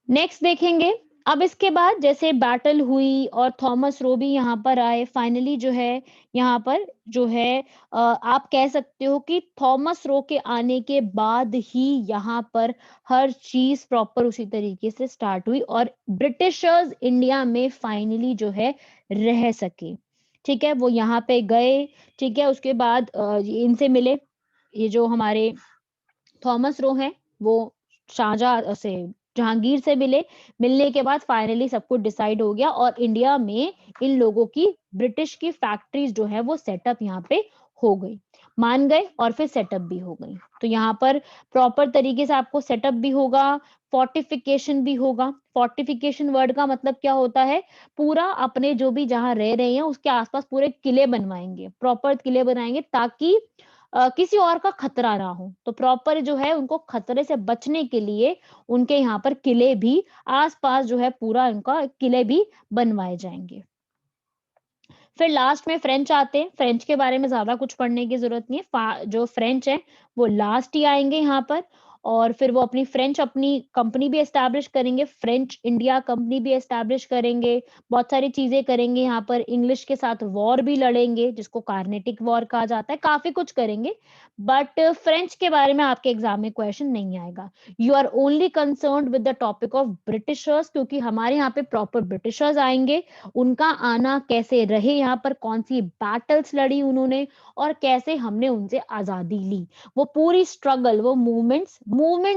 Next देखेंगे। अब इसके बाद जैसे बैटल हुई और थॉमस रो भी यहाँ पर आए, फाइनली जो है यहाँ पर जो है आप कह सकते हो कि थॉमस रो के आने के बाद ही यहाँ पर हर चीज प्रॉपर उसी तरीके से स्टार्ट हुई और ब्रिटिशर्स इंडिया में फाइनली जो है रह सके। ठीक है, वो यहाँ पे गए। ठीक है, उसके बाद इनसे मिले, ये जो हमारे थॉमस रो हैं, वो शाहजहाँ से जहांगीर से मिले। मिलने के बाद फाइनली सब कुछ डिसाइड हो गया और इंडिया में इन लोगों की ब्रिटिश की फैक्ट्रीज जो है वो सेटअप यहाँ पे हो गई। मान गए और फिर सेटअप भी हो गई। तो यहाँ पर प्रॉपर तरीके से आपको सेटअप भी होगा, फोर्टिफिकेशन भी होगा। फोर्टिफिकेशन वर्ड का मतलब क्या होता है? पूरा अपने जो भी जहाँ रह रहे हैं उसके आसपास पूरे किले बनवाएंगे, प्रॉपर किले बनाएंगे ताकि किसी और का खतरा ना हो। तो प्रॉपर जो है उनको खतरे से बचने के लिए उनके यहाँ पर किले भी आस-पास जो है पूरा उनका किले भी बनवाए जाएँगे। फिर लास्ट में फ्रेंच आते हैं। फ्रेंच के बारे में ज़्यादा कुछ पढ़ने की ज़रूरत नहीं है। फा जो फ्रेंच हैं, वो लास्ट ही आएँगे यहाँ पर और फिर वो अपनी कंपनी भी एस्टैब्लिश करेंगे, फ्रेंच इंडिया कंपनी भी एस्टैब्लिश करेंगे, बहुत सारी चीज़ें करेंगे यहाँ पर, इंग्लिश के साथ वॉर भी लड़ेंगे, जिसको कार्नेटिक वॉर कहा जाता है, काफ़ी कुछ करेंगे। बट फ्रेंच के बारे में आपके एग्ज़ाम में क्वेश्चन नहीं आएगा। You are only concerned with the topic of Britishers क्योंकि हमारे यहाँ पे प्रॉपर ब्रिटिशर्स आएँगे, उनका आना कैसे रहे, यहाँ पर कौन-सी बैटल्स लड़ी उन्होंने और कैसे हमने उनसे आज़ादी ली। वो पूरी स्ट्रगल, वो मूवमेंट्स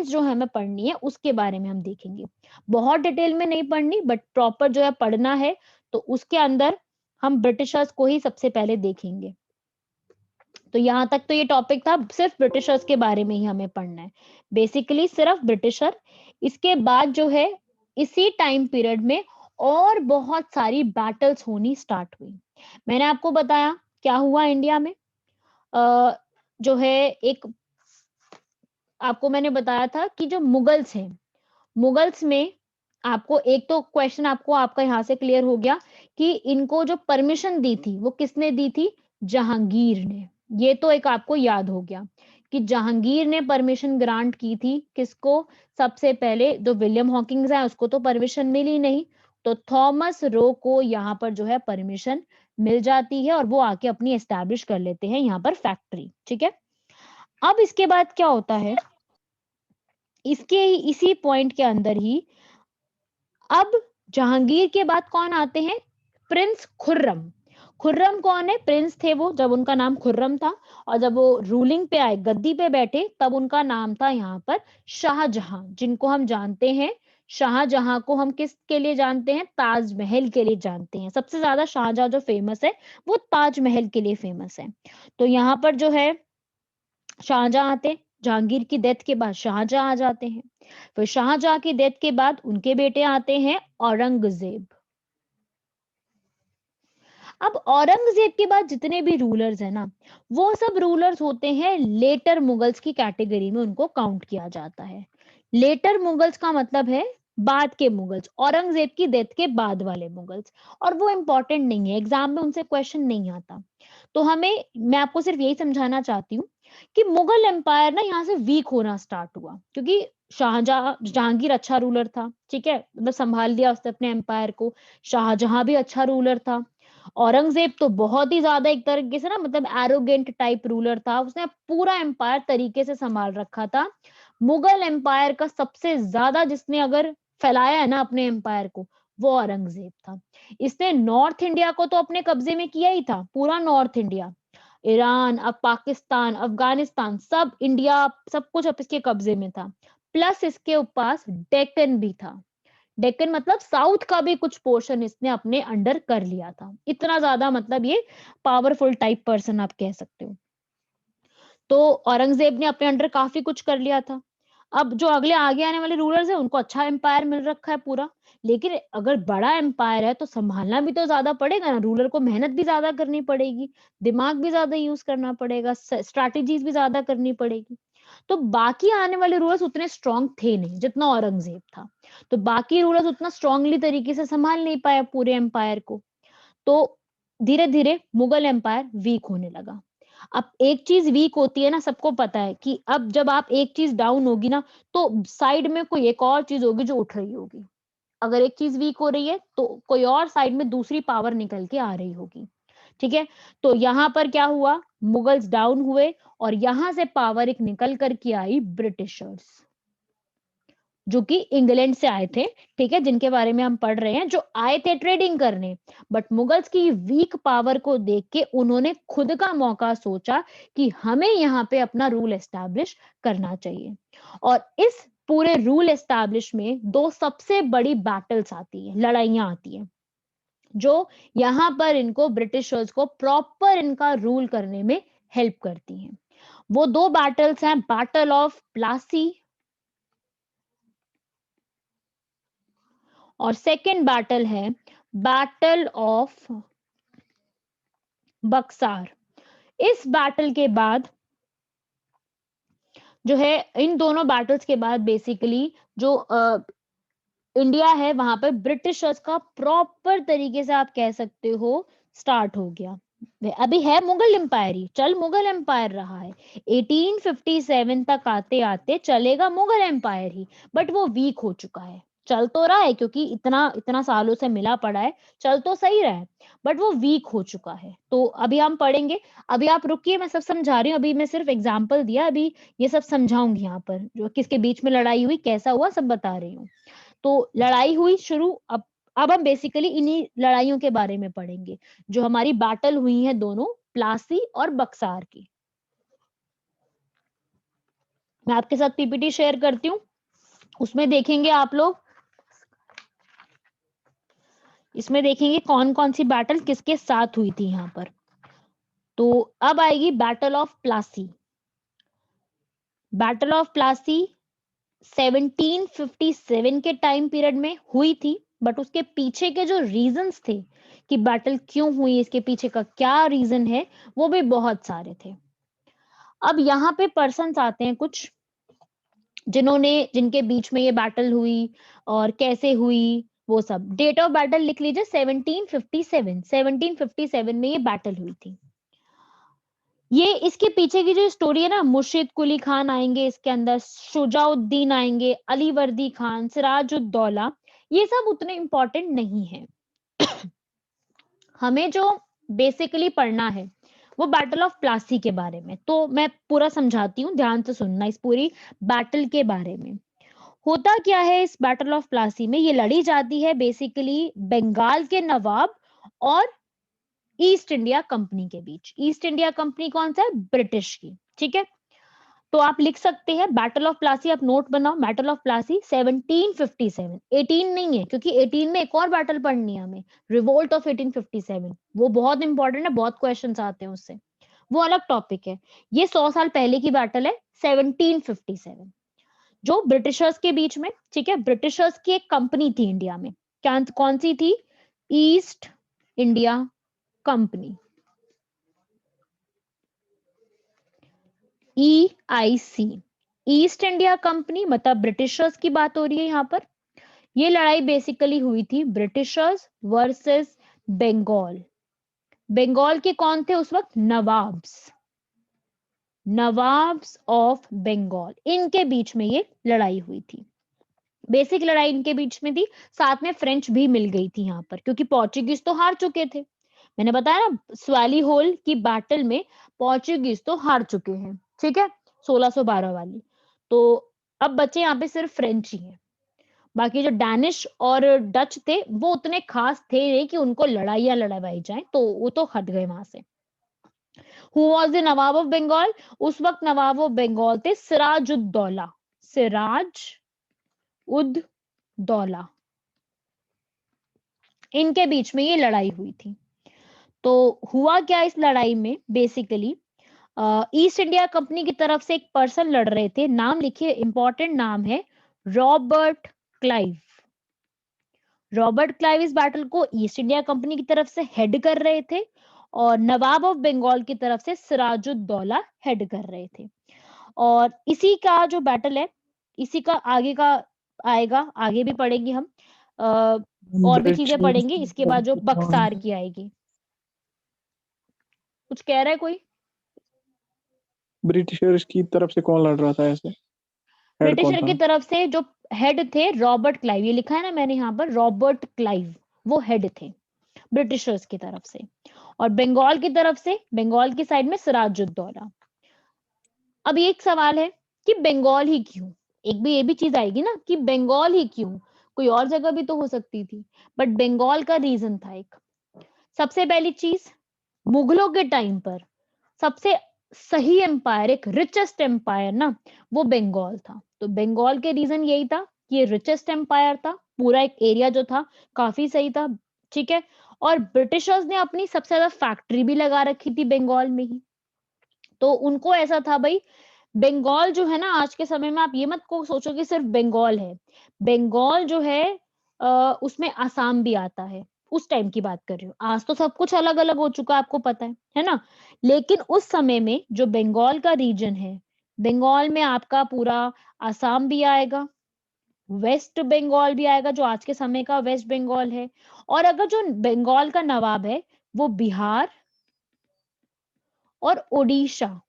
जो हमें पढ़नी है, उसके बारे में हम देखेंगे। बहुत डिटेल में नहीं पढ़नी बट प्रॉपर जो है पढ़ना है, तो उसके अंदर हम ब्रिटिशर्स को ही सबसे पहले देखेंगे। तो यहाँ तक तो ये टॉपिक था, सिर्फ ब्रिटिशर्स के बारे में ही हमें पढ़ना है। बेसिकली सिर्फ ब्रिटिशर, इसके बाद जो है इसी टाइम पीरियड में और बहुत सारी बैटल्स होनी स्टार्ट हुई। मैंने आपको बताया क्या हुआ इंडिया में। अ, जो है एक आपको मैंने बताया था कि जो मुगल्स हैं, मुगल्स में आपको एक तो क्वेश्चन आपको आपका यहाँ से क्लियर हो गया कि इनको जो परमिशन दी थी, वो किसने दी थी? जहांगीर ने। ये तो एक आपको याद हो गया कि जहांगीर ने परमिशन ग्रांट की थी किसको? सबसे पहले जो विलियम हॉकिंस है उसको तो परमिशन मिली नहीं, तो थॉमस रो को यहाँ पर जो है परमिशन मिल जाती है और वो आके अपनी एस्टैब्लिश कर लेते हैं यहाँ पर फैक्ट्री। ठीक है? अब इसके बाद क्या होता है? इसी पॉइंट के अंदर ही अब जहांगीर के बाद कौन आते हैं? प्रिंस खुर्रम। खुर्रम कौन है? प्रिंस थे वो जब उनका नाम खुर्रम था और जब वो रूलिंग पे आए, गद्दी पे बैठे तब उनका नाम था यहाँ पर शाहजहां, जिनको हम जानते हैं। शाहजहां को हम किसके लिए जानते हैं? ताजमहल के लिए जानते हैं। सबसे ज्यादा शाहजहां जो फेमस है वो ताजमहल के लिए फेमस है। तो यहाँ पर जो है शाहजहां आते, जहांगीर की डेथ के बाद शाहजहां आ जाते हैं। फिर शाहजहां की डेथ के बाद उनके बेटे आते हैं औरंगजेब। अब औरंगजेब के बाद जितने भी रूलर्स हैं ना, वो सब रूलर्स होते हैं लेटर मुगल्स की कैटेगरी में, उनको काउंट किया जाता है। लेटर मुगल्स का मतलब है बाद के मुगल्स, औरंगजेब की डेथ के बाद वाले मुगल्स। और वो इंपॉर्टेंट नहीं है, एग्जाम में उनसे क्वेश्चन नहीं आता। तो मैं आपको सिर्फ यही समझाना चाहती हूँ कि मुगल एम्पायर ना यहाँ से वीक होना स्टार्ट हुआ क्योंकि शाहजहां जहांगीर अच्छा रूलर था। ठीक है, मतलब संभाल लिया उसने अपने एम्पायर को। शाहजहां भी अच्छा रूलर था। औरंगजेब तो बहुत ही ज्यादा एक तरीके से ना मतलब एरोगेंट टाइप रूलर था, उसने पूरा एम्पायर तरीके से संभाल रखा था। मुगल एम्पायर का सबसे ज्यादा जिसने अगर फैलाया है ना अपने एम्पायर को, वो औरंगजेब था। इसने नॉर्थ इंडिया को तो अपने कब्जे में किया ही था, पूरा नॉर्थ इंडिया, ईरान, अब पाकिस्तान, अफगानिस्तान, सब इंडिया, सब कुछ अब इसके कब्जे में था। प्लस इसके पास डेक्कन भी था। डेक्कन मतलब साउथ का भी कुछ पोर्शन इसने अपने अंडर कर लिया था। इतना ज्यादा मतलब ये पावरफुल टाइप पर्सन आप कह सकते हो। तो औरंगजेब ने अपने अंडर काफी कुछ कर लिया था। अब जो अगले आगे आने वाले रूलर्स हैं उनको अच्छा एम्पायर मिल रखा है पूरा। लेकिन अगर बड़ा एम्पायर है तो संभालना भी तो ज्यादा पड़ेगा ना, रूलर को मेहनत भी ज्यादा करनी पड़ेगी, दिमाग भी ज्यादा यूज करना पड़ेगा, स्ट्रैटेजीज भी ज्यादा करनी पड़ेगी। तो बाकी आने वाले रूलर्स उतने स्ट्रांग थे नहीं जितना औरंगजेब था। तो बाकी रूलर्स उतना स्ट्रांगली तरीके से संभाल नहीं पाए पूरे एम्पायर को। तो धीरे धीरे मुगल एम्पायर वीक होने लगा। अब एक चीज वीक होती है ना, सबको पता है कि अब जब आप एक चीज डाउन होगी ना, तो साइड में कोई एक और चीज होगी जो उठ रही होगी। अगर एक चीज वीक हो रही है तो कोई और साइड में दूसरी पावर निकल के आ रही होगी। ठीक है, तो यहां पर क्या हुआ, मुगल्स डाउन हुए और यहां से पावर एक निकल कर के आई ब्रिटिशर्स, जो कि इंग्लैंड से आए थे। ठीक है, जिनके बारे में हम पढ़ रहे हैं, जो आए थे ट्रेडिंग करने। बट मुगल्स की वीक पावर को देख के उन्होंने खुद का मौका सोचा कि हमें यहाँ पे अपना रूल एस्टैब्लिश करना चाहिए। और इस पूरे रूल एस्टैब्लिश में दो सबसे बड़ी बैटल्स आती है, लड़ाइयां आती है, जो यहां पर इनको ब्रिटिशर्स को प्रॉपर इनका रूल करने में हेल्प करती हैं। वो दो बैटल्स हैं, बैटल ऑफ प्लासी और सेकेंड बैटल है बैटल ऑफ बक्सार। इस बैटल के बाद जो है, इन दोनों बैटल्स के बाद बेसिकली जो इंडिया है वहां पर ब्रिटिशर्स का प्रॉपर तरीके से आप कह सकते हो स्टार्ट हो गया। अभी है मुगल एम्पायर ही, चल मुगल एम्पायर रहा है, 1857 तक आते आते चलेगा मुगल एम्पायर ही, बट वो वीक हो चुका है। चल तो रहा है क्योंकि इतना इतना सालों से मिला पड़ा है, चल तो सही रहा है, बट वो वीक हो चुका है। तो अभी हम पढ़ेंगे। अभी आप रुकिए, मैं सब समझा रही हूँ, अभी मैं सिर्फ एग्जाम्पल दिया, अभी ये सब समझाऊंगी यहाँ पर, जो किसके बीच में लड़ाई हुई, कैसा हुआ, सब बता रही हूँ। तो लड़ाई हुई शुरू। अब हम बेसिकली इन्हीं लड़ाइयों के बारे में पढ़ेंगे, जो हमारी बैटल हुई है दोनों, प्लासी और बक्सार की। मैं आपके साथ पीपीटी शेयर करती हूँ, उसमें देखेंगे आप लोग, इसमें देखेंगे कौन कौन सी बैटल किसके साथ हुई थी यहाँ पर। तो अब आएगी battle of Plassey. Battle of Plassey 1757 के टाइम पीरियड में हुई थी, बट उसके पीछे के जो रीजंस थे कि बैटल क्यों हुई, इसके पीछे का क्या रीजन है, वो भी बहुत सारे थे। अब यहाँ पे पर्सन्स आते हैं कुछ, जिनके बीच में ये बैटल हुई और कैसे हुई, वो सब। डेट ऑफ बैटल लिख लीजिए 1757। 1757 में ये बैटल हुई थी। ये इसके पीछे की जो स्टोरी है ना, मुर्शिद कुली खान आएंगे इसके अंदर, शुजाउद्दीन आएंगे, अली वर्दी खान, सिराजुद्दौला, ये सब उतने इंपॉर्टेंट नहीं है। हमें जो बेसिकली पढ़ना है वो बैटल ऑफ प्लासी के बारे में। तो मैं पूरा समझाती हूँ, ध्यान से सुनना इस पूरी बैटल के बारे में। होता क्या है इस बैटल ऑफ प्लासी में, ये लड़ी जाती है बेसिकली बंगाल के नवाब और ईस्ट इंडिया कंपनी के बीच। ईस्ट इंडिया कंपनी कौन सा है, ब्रिटिश की। ठीक है, तो आप लिख सकते हैं बैटल ऑफ प्लासी, आप नोट बनाओ, बैटल ऑफ प्लासी 1757। 18 नहीं है, क्योंकि 18 में एक और बैटल पढ़नी है हमें, रिवोल्ट ऑफ 1857। वो बहुत इंपॉर्टेंट है, बहुत क्वेश्चंस आते हैं उससे, वो अलग टॉपिक है। ये 100 साल पहले की बैटल है, 1757, जो ब्रिटिशर्स के बीच में। ठीक है, ब्रिटिशर्स की एक कंपनी थी इंडिया में, क्या कौन सी थी, east India company, EIC, east India company, मतलब ब्रिटिशर्स की बात हो रही है यहाँ पर। ये लड़ाई बेसिकली हुई थी ब्रिटिशर्स वर्सेस बंगाल। बंगाल के कौन थे उस वक्त, नवाब्स, नवाब्स ऑफ बंगाल, इनके बीच में ये लड़ाई हुई थी। बेसिक लड़ाई इनके बीच में थी, साथ में फ्रेंच भी मिल गई थी यहाँ पर, क्योंकि पोर्चुगीज तो हार चुके थे। मैंने बताया ना, स्वाली होल की बैटल में पोर्चुगीज तो हार चुके हैं। ठीक है, 1612 वाली। तो अब बचे यहाँ पे सिर्फ फ्रेंच ही हैं। बाकी जो डैनिश और डच थे वो उतने खास थे नहीं कि उनको लड़ाइयां लड़वाई जाए, तो वो तो हट गए वहां से। Who was the nawab of Bengal, उस वक्त नवाब ऑफ बंगाल थे सिराजुद्दौला, सिराज उद दौला, इनके बीच में ये लड़ाई हुई थी। तो हुआ क्या इस लड़ाई में, बेसिकली ईस्ट इंडिया कंपनी की तरफ से एक पर्सन लड़ रहे थे, नाम लिखिए, इंपॉर्टेंट नाम है, रॉबर्ट क्लाइव। रॉबर्ट क्लाइव इस बैटल को ईस्ट इंडिया कंपनी की तरफ से हेड कर रहे थे, और नवाब ऑफ बंगाल की तरफ से सिराजुद्दौला हेड कर रहे थे। और इसी का जो बैटल है, इसी का आगे का आएगा, आगे भी पढ़ेंगे हम, और भी चीजें पढ़ेंगे इसके बाद, जो बक्सार की आएगी। कुछ कह रहा है कोई? ब्रिटिशर्स की तरफ से कौन लड़ रहा था ऐसे? हेड कौन ब्रिटिशर था? की तरफ से जो हेड थे रॉबर्ट क्लाइव, ये लिखा है ना मैंने यहाँ पर, रॉबर्ट क्लाइव वो हेड थे ब्रिटिशर्स की तरफ से। और बंगाल की तरफ से, बंगाल की साइड में सिराजुद्दौला। अब एक सवाल है कि बंगाल ही क्यों? एक भी ये भी चीज आएगी ना कि बंगाल ही क्यों, कोई और जगह भी तो हो सकती थी, बट बंगाल का रीजन था एक। सबसे पहली चीज, मुगलों के टाइम पर सबसे सही एम्पायर, एक रिचेस्ट एम्पायर ना, वो बंगाल था। तो बंगाल के रीजन यही था कि ये रिचेस्ट एम्पायर था, पूरा एक एरिया जो था काफी सही था, ठीक है। और ब्रिटिशर्स ने अपनी सबसे ज्यादा फैक्ट्री भी लगा रखी थी बंगाल में ही। तो उनको ऐसा था भाई, बंगाल जो है ना, आज के समय में आप ये मत को सोचो कि सिर्फ बंगाल है। बंगाल जो है उसमें आसाम भी आता है। उस टाइम की बात कर रही हूँ, आज तो सब कुछ अलग अलग हो चुका है, आपको पता है ना। लेकिन उस समय में जो बंगाल का रीजन है, बंगाल में आपका पूरा आसाम भी आएगा, वेस्ट बंगाल भी आएगा जो आज के समय का वेस्ट बंगाल है। और अगर जो बंगाल का नवाब है वो बिहार और उड़ीसा,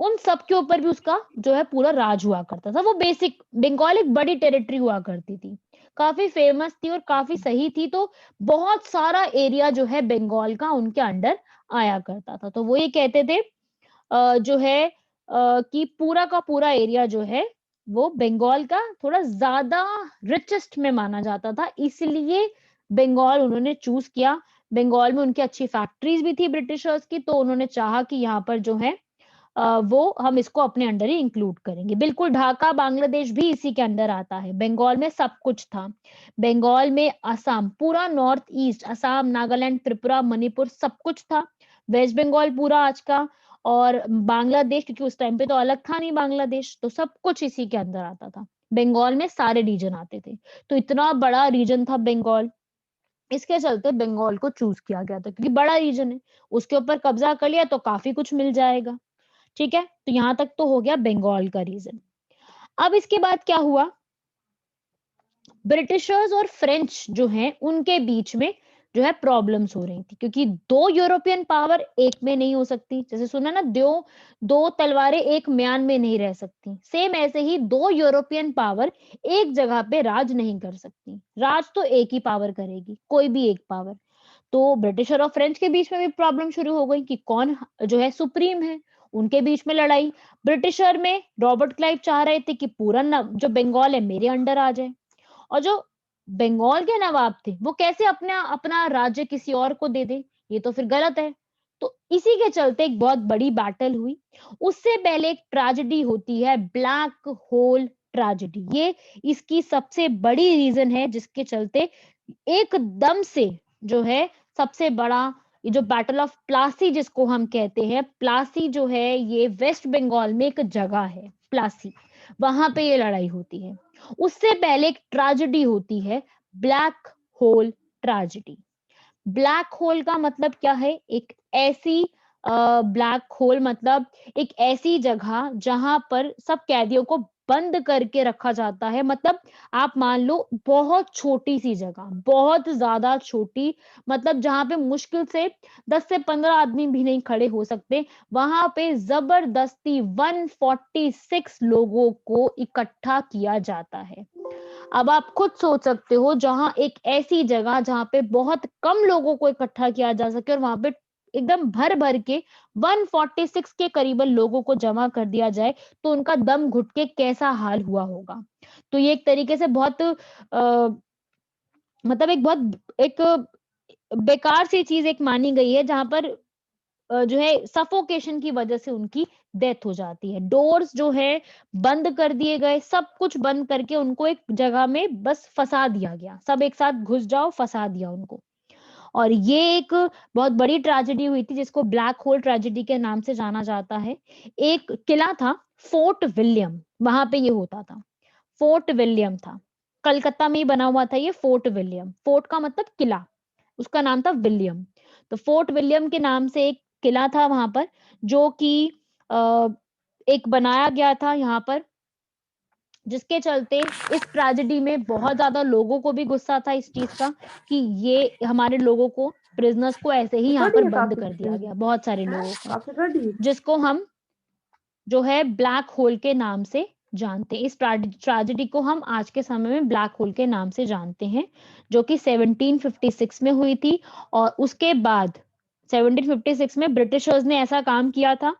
उन सब के ऊपर भी उसका जो है पूरा राज हुआ करता था। वो बेसिक बंगाल एक बड़ी टेरिटरी हुआ करती थी, काफी फेमस थी और काफी सही थी। तो बहुत सारा एरिया जो है बंगाल का उनके अंडर आया करता था। तो वो ये कहते थे जो है कि पूरा का पूरा एरिया जो है वो बंगाल का थोड़ा ज्यादा रिचेस्ट में माना जाता था, इसलिए बंगाल उन्होंने चूज किया। बंगाल में उनकी अच्छी फैक्ट्रीज भी थी ब्रिटिशर्स की, तो उन्होंने चाहा कि यहाँ पर जो है वो हम इसको अपने अंडर ही इंक्लूड करेंगे। बिल्कुल, ढाका बांग्लादेश भी इसी के अंदर आता है। बंगाल में सब कुछ था। बंगाल में असम, पूरा नॉर्थ ईस्ट, असम, नागालैंड, त्रिपुरा, मणिपुर, सब कुछ था। वेस्ट बंगाल पूरा आज का, और बांग्लादेश, क्योंकि उस टाइम पे तो अलग था नहीं बांग्लादेश, तो सब कुछ इसी के अंदर आता था। बंगाल में सारे रीजन आते थे। तो इतना बड़ा रीजन था बंगाल, इसके चलते बंगाल को चूज किया गया था, क्योंकि बड़ा रीजन है, उसके ऊपर कब्जा कर लिया तो काफी कुछ मिल जाएगा। ठीक है, तो यहां तक तो हो गया बंगाल का रीजन। अब इसके बाद क्या हुआ, ब्रिटिशर्स और फ्रेंच जो हैं उनके बीच में जो है प्रॉब्लम्स हो रही थी, क्योंकि दो यूरोपियन पावर एक में नहीं हो सकती। जैसे सुना ना, दो दो तलवारें एक म्यान में नहीं रह सकती, सेम ऐसे ही दो यूरोपियन पावर एक जगह पे राज नहीं कर सकती। राज तो एक ही पावर करेगी, कोई भी एक पावर। तो ब्रिटिश और फ्रेंच के बीच में भी प्रॉब्लम शुरू हो गई कि कौन जो है सुप्रीम है, उनके बीच में लड़ाई। ब्रिटिशर में रॉबर्ट क्लाइव चाह रहे थे कि पूरा जो बंगाल है मेरे अंडर आ जाए, और जो बंगाल के नवाब थे वो कैसे अपना अपना राज्य किसी और को दे दे, ये तो फिर गलत है। तो इसी के चलते एक बहुत बड़ी बैटल हुई। उससे पहले एक ट्रेजेडी होती है, ब्लैक होल ट्रेजेडी। ये इसकी सबसे बड़ी रीजन है जिसके चलते एकदम से जो है सबसे बड़ा, ये जो बैटल ऑफ प्लासी जिसको हम कहते हैं, प्लासी जो है ये वेस्ट बंगाल में एक जगह है प्लासी, वहां पे ये लड़ाई होती है। उससे पहले एक ट्रेजेडी होती है, black hole tragedy. Black hole का मतलब क्या है, एक ऐसी ब्लैक होल मतलब एक ऐसी जगह जहां पर सब कैदियों को बंद करके रखा जाता है। मतलब आप मान लो बहुत छोटी सी जगह, बहुत ज्यादा छोटी, मतलब जहां पे मुश्किल से 10 से 15 आदमी भी नहीं खड़े हो सकते, वहां पे जबरदस्ती 146 लोगों को इकट्ठा किया जाता है। अब आप खुद सोच सकते हो, जहां एक ऐसी जगह जहां पे बहुत कम लोगों को इकट्ठा किया जा सके और वहां पे एकदम भर भर के 146 के करीबन लोगों को जमा कर दिया जाए, तो उनका दम घुट के कैसा हाल हुआ होगा। तो ये एक तरीके से बहुत मतलब एक बहुत एक बेकार सी चीज एक मानी गई है, जहां पर जो है सफोकेशन की वजह से उनकी डेथ हो जाती है। डोर्स जो है बंद कर दिए गए, सब कुछ बंद करके उनको एक जगह में बस फंसा दिया गया, सब एक साथ घुस जाओ, फंसा दिया उनको। और ये एक बहुत बड़ी ट्रेजेडी हुई थी जिसको ब्लैक होल ट्रेजेडी के नाम से जाना जाता है। एक किला था फोर्ट विलियम, वहां पे ये होता था। फोर्ट विलियम था, कलकत्ता में ही बना हुआ था ये फोर्ट विलियम। फोर्ट का मतलब किला, उसका नाम था विलियम। तो फोर्ट विलियम के नाम से एक किला था वहां पर, जो कि एक बनाया गया था यहाँ पर, जिसके चलते इस ट्रेजेडी में बहुत ज्यादा लोगों को भी गुस्सा था इस चीज का कि ये हमारे लोगों को प्रिजनर्स को ऐसे ही यहाँ पर बंद कर दिया गया, बहुत सारे लोगों को, जिसको हम जो है ब्लैक होल के नाम से जानते हैं। इस ट्रेजेडी को हम आज के समय में ब्लैक होल के नाम से जानते हैं, जो कि 1756 में हुई थी। और उसके बाद 1756 में ब्रिटिशर्स ने ऐसा काम किया था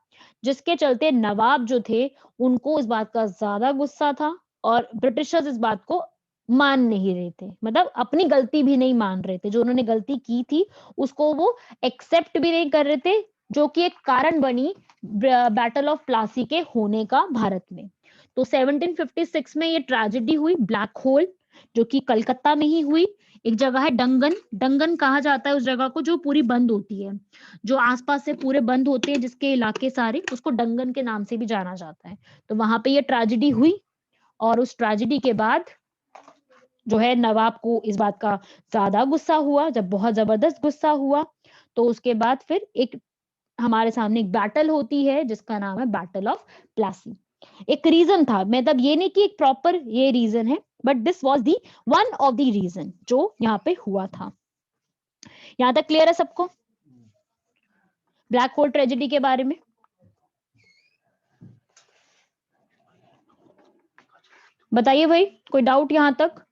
जिसके चलते नवाब जो थे उनको इस बात का ज्यादा गुस्सा था, और ब्रिटिशर्स इस बात को मान नहीं रहे थे, मतलब अपनी गलती भी नहीं मान रहे थे, जो उन्होंने गलती की थी उसको वो एक्सेप्ट भी नहीं कर रहे थे, जो कि एक कारण बनी बैटल ऑफ प्लासी के होने का भारत में। तो 1756 में ये ट्रेजेडी हुई ब्लैक होल, जो कि कलकत्ता में ही हुई। एक जगह है डंगन, डंगन कहा जाता है उस जगह को जो पूरी बंद होती है, जो आसपास से पूरे बंद होते हैं जिसके इलाके सारे, उसको डंगन के नाम से भी जाना जाता है। तो वहां पे ये ट्रेजेडी हुई, और उस ट्रेजेडी के बाद जो है नवाब को इस बात का ज्यादा गुस्सा हुआ। जब बहुत जबरदस्त गुस्सा हुआ तो उसके बाद फिर एक हमारे सामने एक बैटल होती है जिसका नाम है बैटल ऑफ प्लासी। एक रीजन था, मतलब ये नहीं कि एक प्रॉपर ये रीजन है, but this was the one of the reason जो यहाँ पे हुआ था। यहां तक क्लियर है सबको ब्लैक होल ट्रेजेडी के बारे में? बताइए भाई, कोई डाउट यहां तक?